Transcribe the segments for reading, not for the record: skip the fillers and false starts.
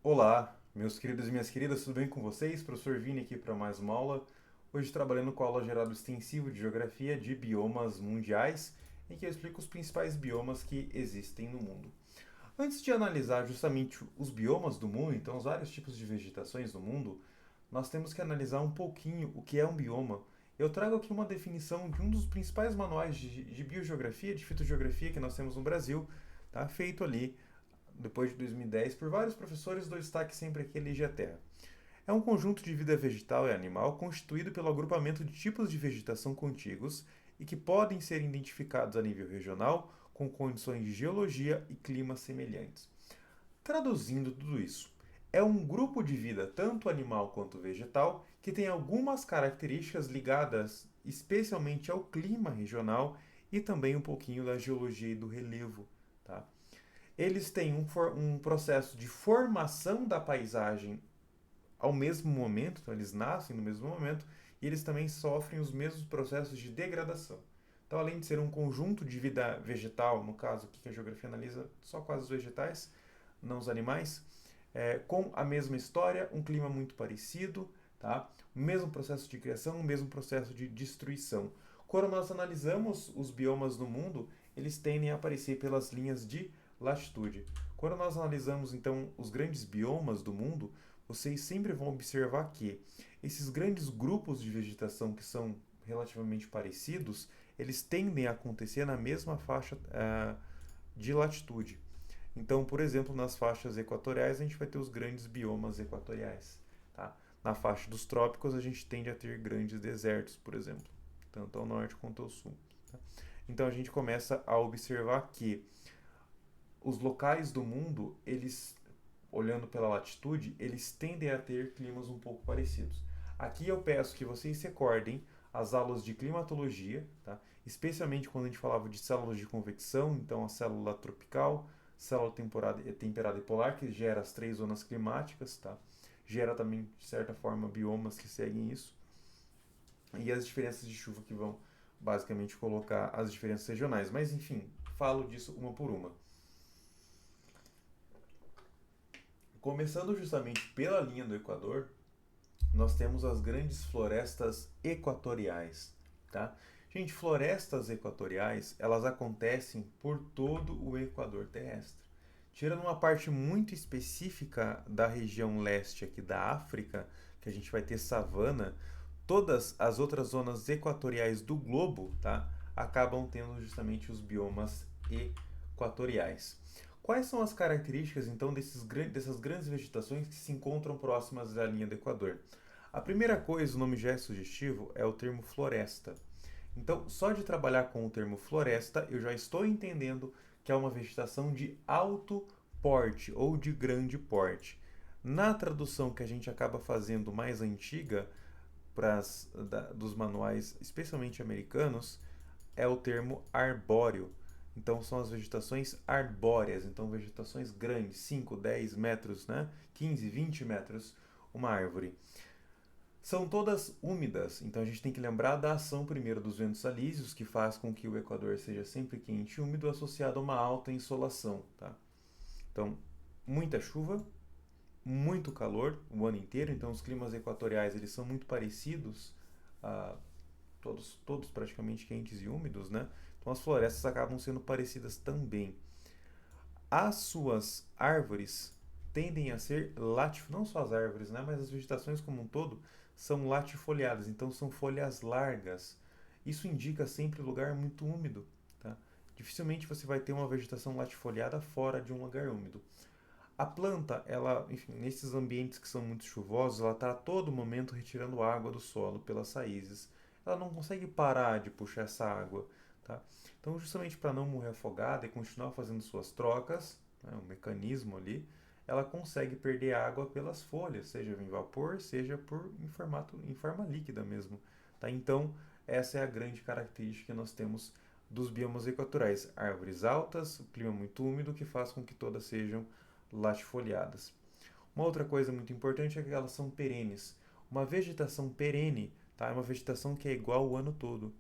Olá, meus queridos e minhas queridas, tudo bem com vocês? Professor Vini aqui para mais uma aula. Hoje trabalhando com a aula geral do extensivo de Geografia de Biomas Mundiais, em que eu explico os principais biomas que existem no mundo. Antes de analisar justamente os biomas do mundo, então os vários tipos de vegetações do mundo, nós temos que analisar um pouquinho o que é um bioma. Eu trago aqui uma definição de um dos principais manuais de biogeografia, de fitogeografia que nós temos no Brasil, tá? Feito ali depois de 2010, por vários professores do destaque sempre aqui Ligia Terra. É um conjunto de vida vegetal e animal constituído pelo agrupamento de tipos de vegetação contíguos e que podem ser identificados a nível regional com condições de geologia e clima semelhantes. Traduzindo tudo isso, é um grupo de vida, tanto animal quanto vegetal, que tem algumas características ligadas especialmente ao clima regional e também um pouquinho da geologia e do relevo. Tá? Eles têm um processo de formação da paisagem ao mesmo momento, então eles nascem no mesmo momento, e eles também sofrem os mesmos processos de degradação. Então, além de ser um conjunto de vida vegetal, no caso aqui que a geografia analisa só quase os vegetais, não os animais, com a mesma história, um clima muito parecido, tá? O mesmo processo de criação, o mesmo processo de destruição. Quando nós analisamos os biomas no mundo, eles tendem a aparecer pelas linhas de latitude. Quando nós analisamos então os grandes biomas do mundo, vocês sempre vão observar que esses grandes grupos de vegetação que são relativamente parecidos, eles tendem a acontecer na mesma faixa de latitude. Então, por exemplo, nas faixas equatoriais a gente vai ter os grandes biomas equatoriais. Tá? Na faixa dos trópicos a gente tende a ter grandes desertos, por exemplo, tanto ao norte quanto ao sul. Tá? Então a gente começa a observar que os locais do mundo, eles, olhando pela latitude, eles tendem a ter climas um pouco parecidos. Aqui eu peço que vocês recordem as aulas de climatologia, tá? Especialmente quando a gente falava de células de convecção, então a célula tropical, célula temperada e polar, que gera as três zonas climáticas, tá? Gera também, de certa forma, biomas que seguem isso. E as diferenças de chuva que vão basicamente colocar as diferenças regionais. Mas enfim, falo disso uma por uma. Começando justamente pela linha do Equador, nós temos as grandes florestas equatoriais, tá? Gente, florestas equatoriais, elas acontecem por todo o Equador terrestre. Tirando uma parte muito específica da região leste aqui da África, que a gente vai ter savana, todas as outras zonas equatoriais do globo, tá? Acabam tendo justamente os biomas equatoriais. Quais são as características então dessas grandes vegetações que se encontram próximas da linha do Equador? A primeira coisa, o nome já é sugestivo, é o termo floresta. Então, só de trabalhar com o termo floresta, eu já estou entendendo que é uma vegetação de alto porte ou de grande porte. Na tradução que a gente acaba fazendo mais antiga dos manuais, especialmente americanos, é o termo arbóreo. Então são as vegetações arbóreas, então vegetações grandes, 5, 10 metros, né? 15, 20 metros, uma árvore. São todas úmidas, então a gente tem que lembrar da ação primeiro dos ventos alísios, que faz com que o Equador seja sempre quente e úmido, associado a uma alta insolação. Tá? Então, muita chuva, muito calor o ano inteiro, então os climas equatoriais eles são muito parecidos, a todos praticamente quentes e úmidos, né? Então as florestas acabam sendo parecidas também. As suas árvores tendem a ser não só as árvores, né, mas as vegetações como um todo são latifoliadas, então são folhas largas. Isso indica sempre lugar muito úmido, tá? Dificilmente você vai ter uma vegetação latifoliada fora de um lugar úmido. A planta, ela, enfim, nesses ambientes que são muito chuvosos, ela está a todo momento retirando água do solo pelas raízes. Ela não consegue parar de puxar essa água, tá? Então, justamente para não morrer afogada e continuar fazendo suas trocas, né, um mecanismo ali, ela consegue perder água pelas folhas, seja em vapor, seja em forma líquida mesmo, tá? Então, essa é a grande característica que nós temos dos biomas equatoriais. Árvores altas, clima muito úmido, que faz com que todas sejam latifoliadas. Uma outra coisa muito importante é que elas são perenes. Uma vegetação perene, tá? É uma vegetação que é igual o ano todo.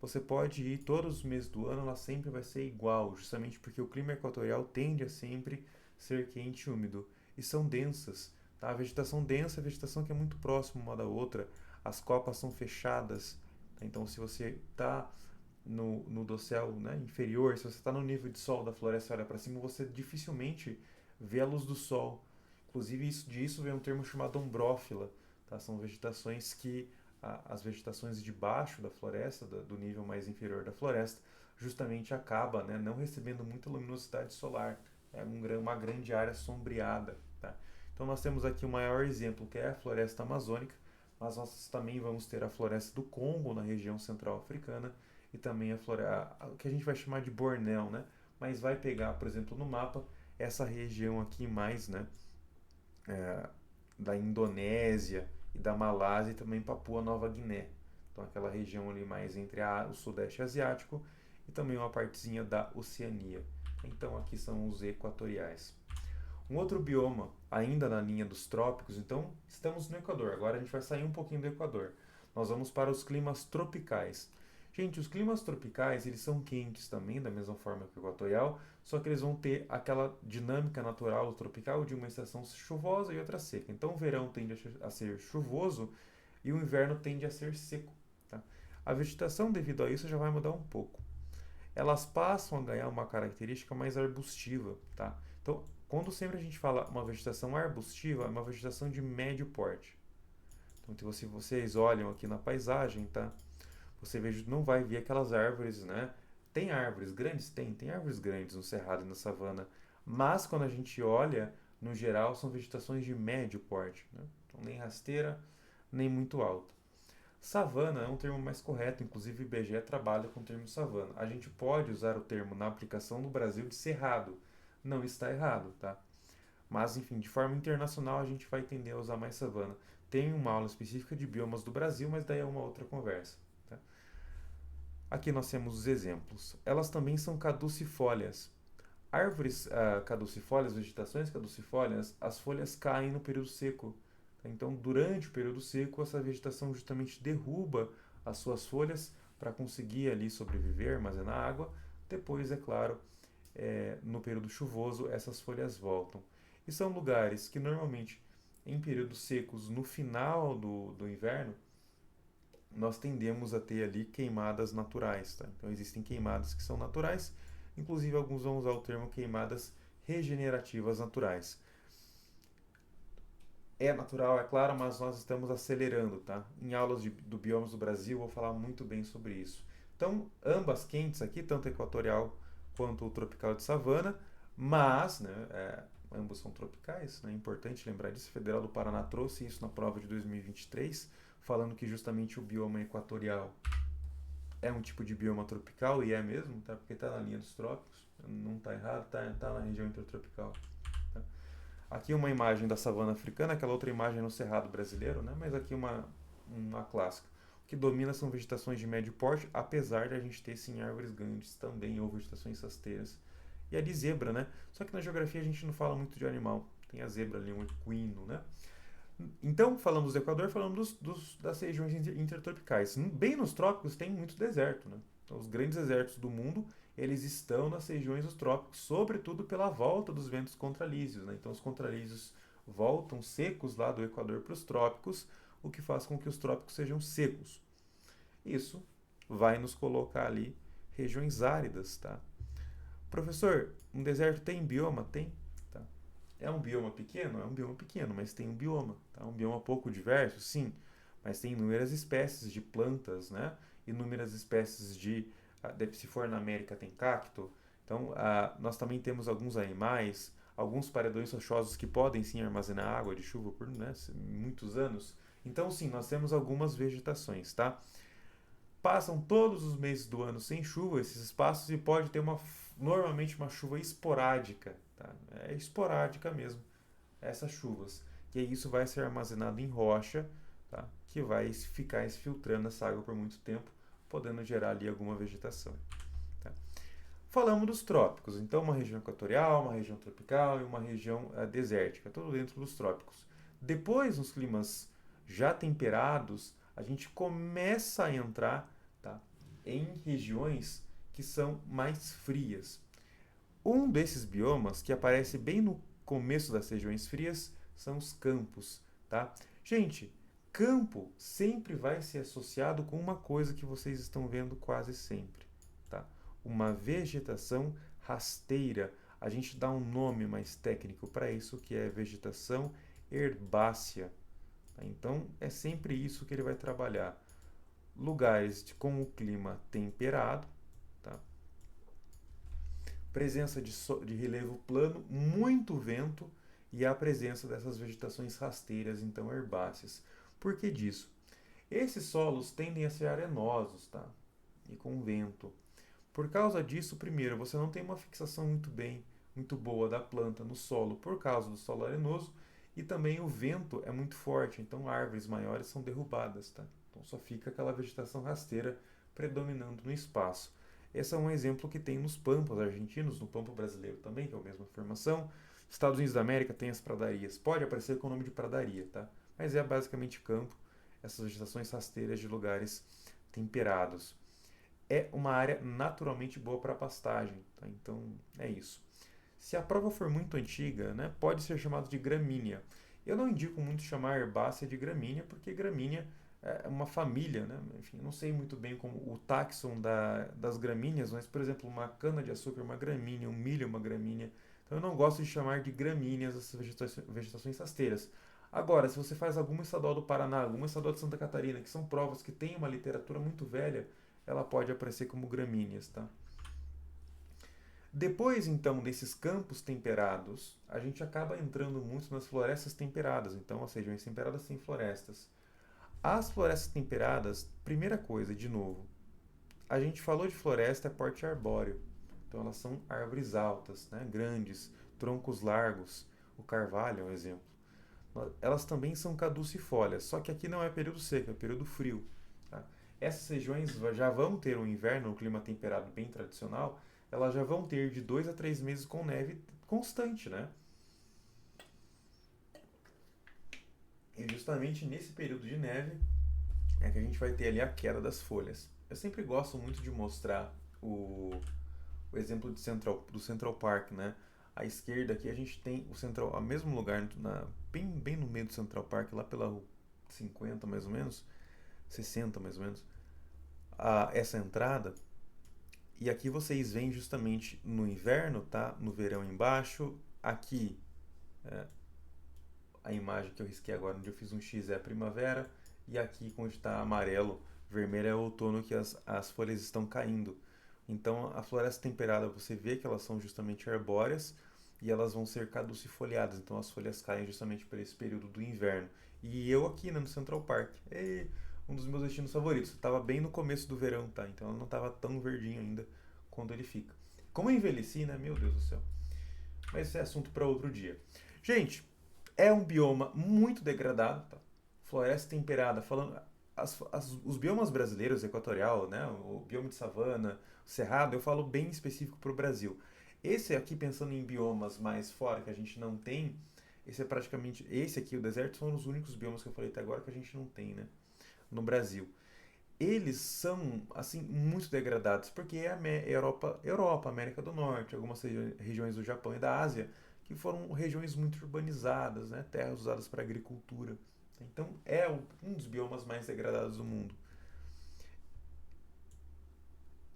Você pode ir todos os meses do ano, ela sempre vai ser igual, justamente porque o clima equatorial tende a sempre ser quente e úmido. e são densas. Tá? A vegetação densa é a vegetação que é muito próxima uma da outra, as copas são fechadas. Tá? Então, se você está no dossel, né, inferior, se você está no nível de sol da floresta e olha para cima, você dificilmente vê a luz do sol. Inclusive, disso vem um termo chamado ombrófila. Tá? São vegetações que, as vegetações de baixo da floresta, do nível mais inferior da floresta, justamente acaba, né, não recebendo muita luminosidade solar. É uma grande área sombreada. Tá? Então, nós temos aqui o maior exemplo, que é a floresta amazônica, mas nós também vamos ter a floresta do Congo, na região central africana, e também o que a gente vai chamar de Bornéu, né? Mas vai pegar, por exemplo, no mapa, essa região aqui mais, né, é, da Indonésia e da Malásia e também Papua Nova Guiné. Então aquela região ali mais entre o Sudeste Asiático e também uma partezinha da Oceania. Então aqui são os equatoriais. Um outro bioma, ainda na linha dos trópicos, então estamos no Equador. Agora a gente vai sair um pouquinho do Equador. Nós vamos para os climas tropicais. Gente, os climas tropicais, eles são quentes também, da mesma forma que o equatorial, só que eles vão ter aquela dinâmica natural do tropical de uma estação chuvosa e outra seca. Então o verão tende a ser chuvoso e o inverno tende a ser seco. Tá? A vegetação, devido a isso, já vai mudar um pouco. Elas passam a ganhar uma característica mais arbustiva. Tá? Então, quando sempre a gente fala uma vegetação arbustiva, é uma vegetação de médio porte. Então, se vocês olham aqui na paisagem, tá? Você não vai ver aquelas árvores, né? Tem árvores grandes? Tem árvores grandes no cerrado e na savana. Mas quando a gente olha, no geral, são vegetações de médio porte. Né? Então, nem rasteira, nem muito alta. Savana é um termo mais correto, inclusive o IBGE trabalha com o termo savana. A gente pode usar o termo na aplicação no Brasil de cerrado. Não está errado, tá? Mas, enfim, de forma internacional a gente vai tender a usar mais savana. Tem uma aula específica de biomas do Brasil, mas daí é uma outra conversa. Tá? Aqui nós temos os exemplos. Elas também são caducifólias. Árvores caducifólias, vegetações caducifólias, as folhas caem no período seco. Então, durante o período seco, essa vegetação justamente derruba as suas folhas para conseguir ali sobreviver, armazenar água. Depois, é claro, no período chuvoso, essas folhas voltam. E são lugares que normalmente, em períodos secos, no final do inverno, nós tendemos a ter ali queimadas naturais. Tá? Então existem queimadas que são naturais, inclusive alguns vão usar o termo queimadas regenerativas naturais. É natural, é claro, mas nós estamos acelerando, tá? Em aulas do Biomas do Brasil, eu vou falar muito bem sobre isso. Então, ambas quentes aqui, tanto o equatorial quanto o tropical de savana, mas, né, ambos são tropicais, né? É importante lembrar disso. A Federal do Paraná trouxe isso na prova de 2023, falando que justamente o bioma equatorial é um tipo de bioma tropical, e é mesmo, tá? Porque está na linha dos trópicos, não está errado, tá na região intertropical. Tá? Aqui uma imagem da savana africana, aquela outra imagem no cerrado brasileiro, né? Mas aqui uma clássica. O que domina são vegetações de médio porte, apesar de a gente ter sim árvores grandes também, ou vegetações rasteiras. E a de zebra, né? Só que na geografia a gente não fala muito de animal. Tem a zebra ali, um equino, né? Então, falamos do Equador, falamos das regiões intertropicais. Bem nos trópicos tem muito deserto, né? Então, os grandes desertos do mundo, eles estão nas regiões dos trópicos, sobretudo pela volta dos ventos contralísios, né? Então, os contralísios voltam secos lá do Equador para os trópicos, o que faz com que os trópicos sejam secos. Isso vai nos colocar ali regiões áridas, tá? Professor, um deserto tem bioma? Tem. Tá? É um bioma pequeno? É um bioma pequeno, mas tem um bioma. Tá? Um bioma pouco diverso? Sim, mas tem inúmeras espécies de plantas, né? Inúmeras espécies se for na América tem cacto. Então, nós também temos alguns animais, alguns paredões rochosos que podem sim armazenar água de chuva por, né, muitos anos. Então, sim, nós temos algumas vegetações, tá? Passam todos os meses do ano sem chuva esses espaços e pode ter normalmente uma chuva esporádica, tá? É esporádica mesmo, essas chuvas. E aí isso vai ser armazenado em rocha, tá? Que vai ficar filtrando essa água por muito tempo, podendo gerar ali alguma vegetação. Tá? Falamos dos trópicos, então uma região equatorial, uma região tropical e uma região desértica, tudo dentro dos trópicos. Depois, nos climas já temperados, a gente começa a entrar, tá, em regiões que são mais frias. Um desses biomas que aparece bem no começo das regiões frias são os campos, tá? Gente, campo sempre vai ser associado com uma coisa que vocês estão vendo quase sempre, tá? Uma vegetação rasteira. A gente dá um nome mais técnico para isso, que é vegetação herbácea. Tá? Então, é sempre isso que ele vai trabalhar. Lugares com o clima temperado, tá? Presença de relevo plano, muito vento e a presença dessas vegetações rasteiras, então herbáceas. Por que disso? Esses solos tendem a ser arenosos, tá? E com vento. Por causa disso, primeiro, você não tem uma fixação muito boa da planta no solo por causa do solo arenoso e também o vento é muito forte, então árvores maiores são derrubadas, tá? Então só fica aquela vegetação rasteira predominando no espaço. Esse é um exemplo que tem nos pampas argentinos, no pampa brasileiro também, que é a mesma formação. Estados Unidos da América tem as pradarias. Pode aparecer com o nome de pradaria, tá? Mas é basicamente campo, essas vegetações rasteiras de lugares temperados. É uma área naturalmente boa para pastagem, tá? Então é isso. Se a prova for muito antiga, né, pode ser chamado de gramínea. Eu não indico muito chamar herbácea de gramínea, porque gramínea é uma família, né? Enfim, eu não sei muito bem como o táxon das gramíneas, mas, por exemplo, uma cana-de-açúcar é uma gramínea, um milho é uma gramínea. Então eu não gosto de chamar de gramíneas essas vegetações rasteiras. Agora, se você faz alguma estadual do Paraná, alguma estadual de Santa Catarina, que são provas que têm uma literatura muito velha, ela pode aparecer como gramíneas, tá? Depois, então, desses campos temperados, a gente acaba entrando muito nas florestas temperadas. Então, as regiões temperadas têm florestas. As florestas temperadas, primeira coisa, de novo, a gente falou de floresta é porte arbóreo. Então, elas são árvores altas, né, grandes, troncos largos. O carvalho é um exemplo. Elas também são caducifólias, só que aqui não é período seco, é período frio. Tá? Essas regiões já vão ter um inverno, um clima temperado bem tradicional, elas já vão ter de 2 a 3 meses com neve constante, né? E justamente nesse período de neve é que a gente vai ter ali a queda das folhas. Eu sempre gosto muito de mostrar o exemplo do Central Park, né? À esquerda aqui a gente tem o Central, ao mesmo lugar, bem no meio do Central Park, lá pela 50 mais ou menos, 60 mais ou menos, essa entrada. E aqui vocês veem justamente no inverno, tá? No verão embaixo. Aqui, é, a imagem que eu risquei agora, onde eu fiz um X é a primavera. E aqui, onde está amarelo, vermelho é o outono, que as folhas estão caindo. Então, a floresta temperada, você vê que elas são justamente arbóreas e elas vão ser caducifoliadas. Então, as folhas caem justamente por esse período do inverno. E eu aqui, né, no Central Park. Um dos meus destinos favoritos. Estava bem no começo do verão, tá? Então ela não estava tão verdinho ainda quando ele fica. Como eu envelheci, né? Meu Deus do céu. Mas isso é assunto para outro dia. Gente, é um bioma muito degradado, tá? Floresta temperada, falando. Os biomas brasileiros, equatorial, né? O bioma de savana, o cerrado, eu falo bem específico para o Brasil. Esse aqui, pensando em biomas mais fora que a gente não tem, esse é praticamente. Esse aqui, o deserto, são os únicos biomas que eu falei até agora que a gente não tem, né? No Brasil. Eles são assim muito degradados porque é a Europa, América do Norte, algumas regiões do Japão e da Ásia que foram regiões muito urbanizadas, né, terras usadas para agricultura. Então é um dos biomas mais degradados do mundo.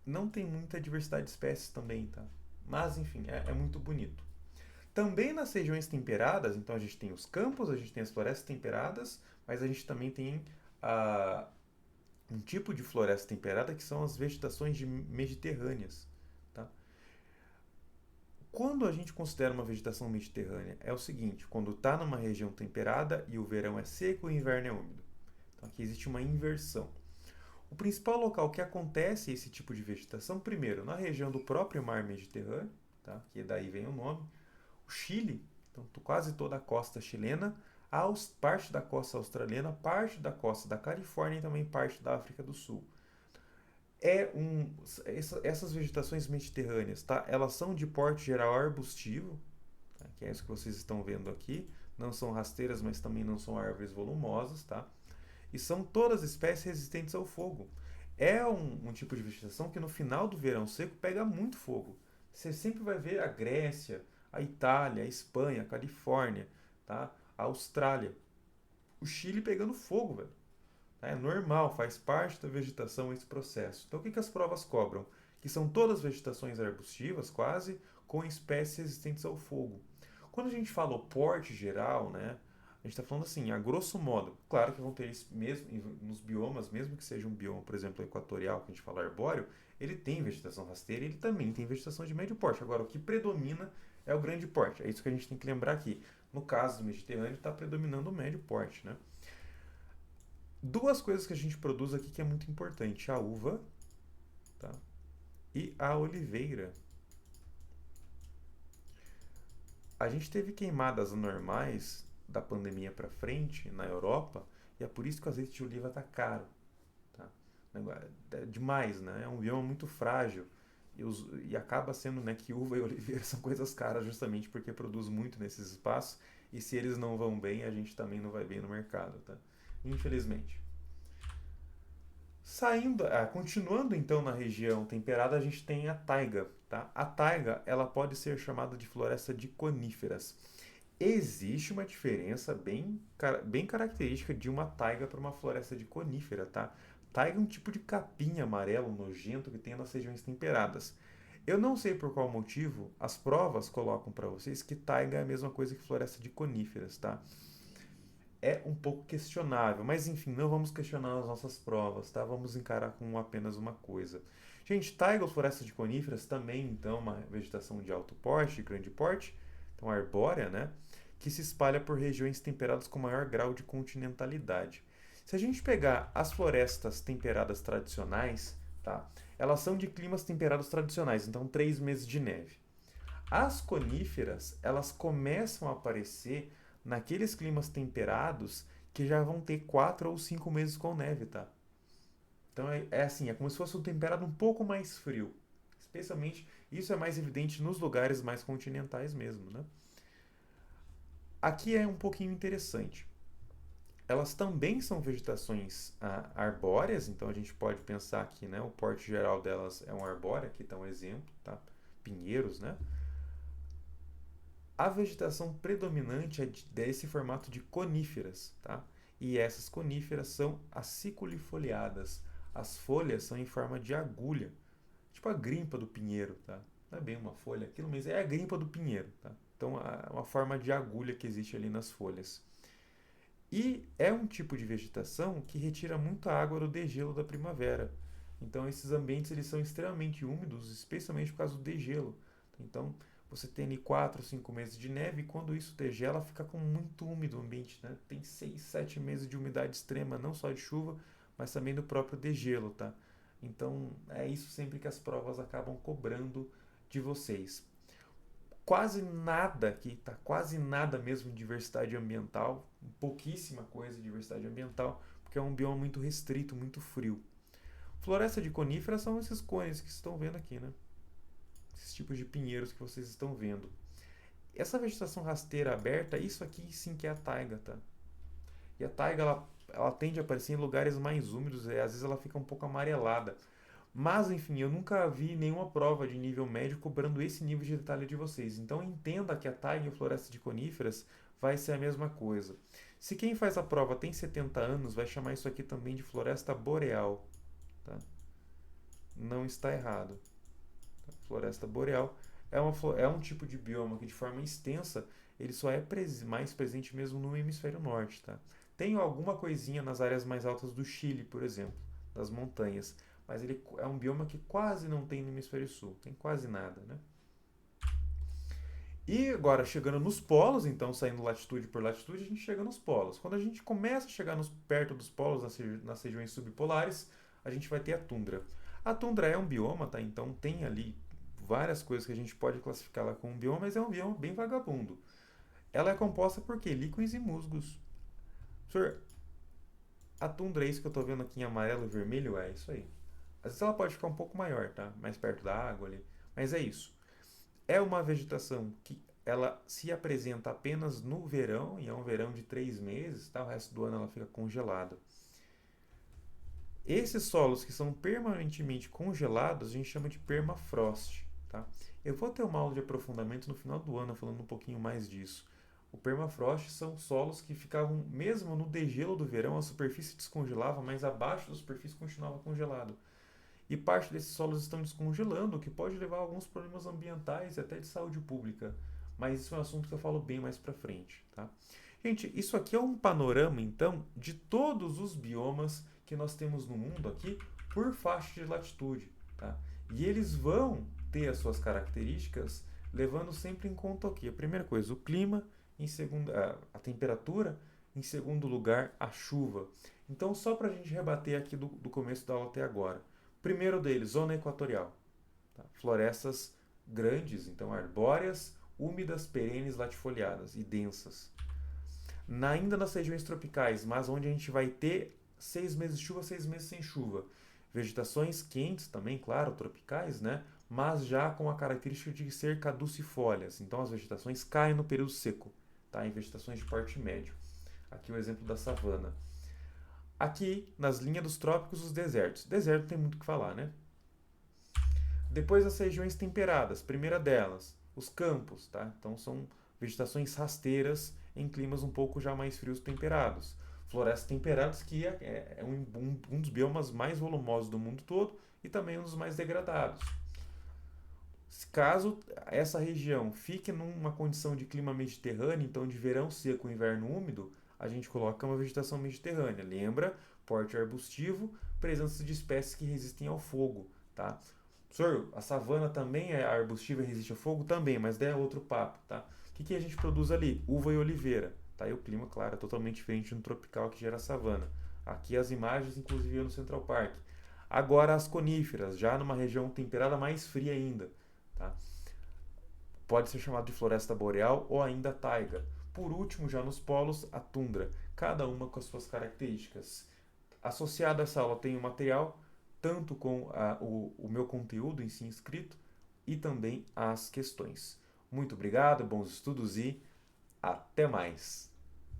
Não tem muita diversidade de espécies também, tá? Mas enfim, é muito bonito. Também nas regiões temperadas, então a gente tem os campos, a gente tem as florestas temperadas, mas a gente também tem a, um tipo de floresta temperada que são as vegetações mediterrâneas. Tá? Quando a gente considera uma vegetação mediterrânea, é o seguinte: quando está numa região temperada e o verão é seco e o inverno é úmido. Então aqui existe uma inversão. O principal local que acontece esse tipo de vegetação, primeiro, na região do próprio mar Mediterrâneo, tá? Que daí vem o nome, o Chile, então quase toda a costa chilena, parte da costa australiana, parte da costa da Califórnia e também parte da África do Sul. Essas vegetações mediterrâneas, tá? Elas são de porte geral arbustivo, tá? Que é isso que vocês estão vendo aqui. Não são rasteiras, mas também não são árvores volumosas, tá? E são todas espécies resistentes ao fogo. É um tipo de vegetação que no final do verão seco pega muito fogo. Você sempre vai ver a Grécia, a Itália, a Espanha, a Califórnia, tá? A Austrália. O Chile pegando fogo, velho. É normal, faz parte da vegetação esse processo. Então, o que as provas cobram? Que são todas vegetações arbustivas, quase, com espécies resistentes ao fogo. Quando a gente fala o porte geral, né, a gente está falando assim, a grosso modo, claro que vão ter isso mesmo nos biomas, mesmo que seja um bioma, por exemplo, equatorial, que a gente fala arbóreo, ele tem vegetação rasteira e ele também tem vegetação de médio porte. Agora, o que predomina é o grande porte. É isso que a gente tem que lembrar aqui. No caso do Mediterrâneo, está predominando o médio porte, né? Duas coisas que a gente produz aqui que é muito importante: a uva, tá? E a oliveira. A gente teve queimadas anormais da pandemia para frente na Europa e é por isso que o azeite de oliva tá caro, tá? É demais, né? É um bioma muito frágil e acaba sendo, né, que uva e oliveira são coisas caras justamente porque produz muito nesses espaços e se eles não vão bem, a gente também não vai bem no mercado, tá? Infelizmente. Continuando então na região temperada, a gente tem a taiga, tá? A taiga, ela pode ser chamada de floresta de coníferas. Existe uma diferença bem característica de uma taiga para uma floresta de conífera, tá? Taiga é um tipo de capim amarelo nojento que tem nas regiões temperadas. Eu não sei por qual motivo as provas colocam para vocês que taiga é a mesma coisa que floresta de coníferas, tá? É um pouco questionável, mas enfim, não vamos questionar as nossas provas, tá? Vamos encarar com apenas uma coisa. Gente, taiga ou floresta de coníferas também, então, uma vegetação de alto porte, de grande porte, então arbórea, né? Que se espalha por regiões temperadas com maior grau de continentalidade. Se a gente pegar as florestas temperadas tradicionais, tá? Elas são de climas temperados tradicionais, então 3 meses de neve. As coníferas, elas começam a aparecer naqueles climas temperados que já vão ter 4 ou 5 meses com neve, tá? Então é assim, é como se fosse um temperado um pouco mais frio. Especialmente, isso é mais evidente nos lugares mais continentais mesmo, né? Aqui é um pouquinho interessante. Elas também são vegetações arbóreas, então a gente pode pensar que, né, o porte geral delas é um arbóreo, aqui está um exemplo, tá? Pinheiros, né? A vegetação predominante é desse formato de coníferas, tá? E essas coníferas são aciculifoliadas. As folhas são em forma de agulha, tipo a grimpa do pinheiro, tá? Não é bem uma folha aquilo, mas é a grimpa do pinheiro, tá? Então, uma forma de agulha que existe ali nas folhas. E é um tipo de vegetação que retira muita água do degelo da primavera. Então, esses ambientes eles são extremamente úmidos, especialmente por causa do degelo. Então, você tem ali 4 ou 5 meses de neve e quando isso degela, fica com muito úmido o ambiente, né? Tem 6, 7 meses de umidade extrema, não só de chuva, mas também do próprio degelo, tá? Então, é isso sempre que as provas acabam cobrando de vocês. Quase nada aqui, tá? Quase nada mesmo de diversidade ambiental, pouquíssima coisa de diversidade ambiental, porque é um bioma muito restrito, muito frio. Floresta de coníferas são esses cones que estão vendo aqui, né? Esses tipos de pinheiros que vocês estão vendo. Essa vegetação rasteira aberta, isso aqui sim que é a taiga, tá? E a taiga, ela tende a aparecer em lugares mais úmidos, e às vezes ela fica um pouco amarelada. Mas, enfim, eu nunca vi nenhuma prova de nível médio cobrando esse nível de detalhe de vocês. Então, entenda que a taiga e a floresta de coníferas vai ser a mesma coisa. Se quem faz a prova tem 70 anos, vai chamar isso aqui também de floresta boreal. Tá? Não está errado. Floresta boreal é um tipo de bioma que, de forma extensa, ele só é mais presente mesmo no hemisfério norte. Tá? Tem alguma coisinha nas áreas mais altas do Chile, por exemplo, das montanhas, mas ele é um bioma que quase não tem no hemisfério sul, tem quase nada, né? E agora, chegando nos polos, então saindo latitude por latitude, a gente chega nos polos. Quando a gente começa a chegar perto dos polos, nas regiões subpolares, a gente vai ter a tundra. A tundra é um bioma, tá? Então tem ali várias coisas que a gente pode classificar lá como um bioma, mas é um bioma bem vagabundo. Ela é composta por quê? Líquens e musgos. Senhor, a tundra é isso que eu estou vendo aqui em amarelo e vermelho? É isso aí. Às vezes ela pode ficar um pouco maior, tá? Mais perto da água ali. Mas é isso. É uma vegetação que ela se apresenta apenas no verão, e é um verão de 3 meses, tá? O resto do ano ela fica congelada. Esses solos que são permanentemente congelados, a gente chama de permafrost, tá? Eu vou ter uma aula de aprofundamento no final do ano falando um pouquinho mais disso. O permafrost são solos que ficavam, mesmo no degelo do verão, a superfície descongelava, mas abaixo da superfície continuava congelado. E parte desses solos estão descongelando, o que pode levar a alguns problemas ambientais e até de saúde pública. Mas isso é um assunto que eu falo bem mais pra frente, tá? Gente, isso aqui é um panorama, então, de todos os biomas que nós temos no mundo aqui por faixa de latitude, tá? E eles vão ter as suas características levando sempre em conta o quê? A primeira coisa, o clima, em segundo, a temperatura, em segundo lugar, a chuva. Então, só para a gente rebater aqui do começo da aula até agora. Primeiro deles, zona equatorial. Tá? Florestas grandes, então arbóreas, úmidas, perenes, latifoliadas e densas. Ainda nas regiões tropicais, mas onde a gente vai ter 6 meses de chuva, 6 meses sem chuva. Vegetações quentes também, claro, tropicais, né? Mas já com a característica de ser caducifólias. Então as vegetações caem no período seco, tá? Em vegetações de porte médio. Aqui o exemplo da savana. Aqui, nas linhas dos trópicos, os desertos. Deserto tem muito o que falar, né? Depois as regiões temperadas, primeira delas, os campos, tá? Então são vegetações rasteiras em climas um pouco já mais frios temperados. Florestas temperadas, que é um dos biomas mais volumosos do mundo todo e também um dos mais degradados. Caso essa região fique numa condição de clima mediterrâneo, então de verão seco e inverno úmido, a gente coloca uma vegetação mediterrânea. Lembra? Porte arbustivo, presença de espécies que resistem ao fogo, tá? Professor, a savana também é arbustiva e resiste ao fogo? Também, mas daí é outro papo, tá? O que a gente produz ali? Uva e oliveira, tá? E o clima, claro, é totalmente diferente no tropical que gera a savana. Aqui as imagens, inclusive, no Central Park. Agora as coníferas, já numa região temperada mais fria ainda, tá? Pode ser chamado de floresta boreal ou ainda taiga. Por último, já nos polos, a tundra, cada uma com as suas características. Associado a essa aula tem o material, tanto com o meu conteúdo em si inscrito e também as questões. Muito obrigado, bons estudos e até mais!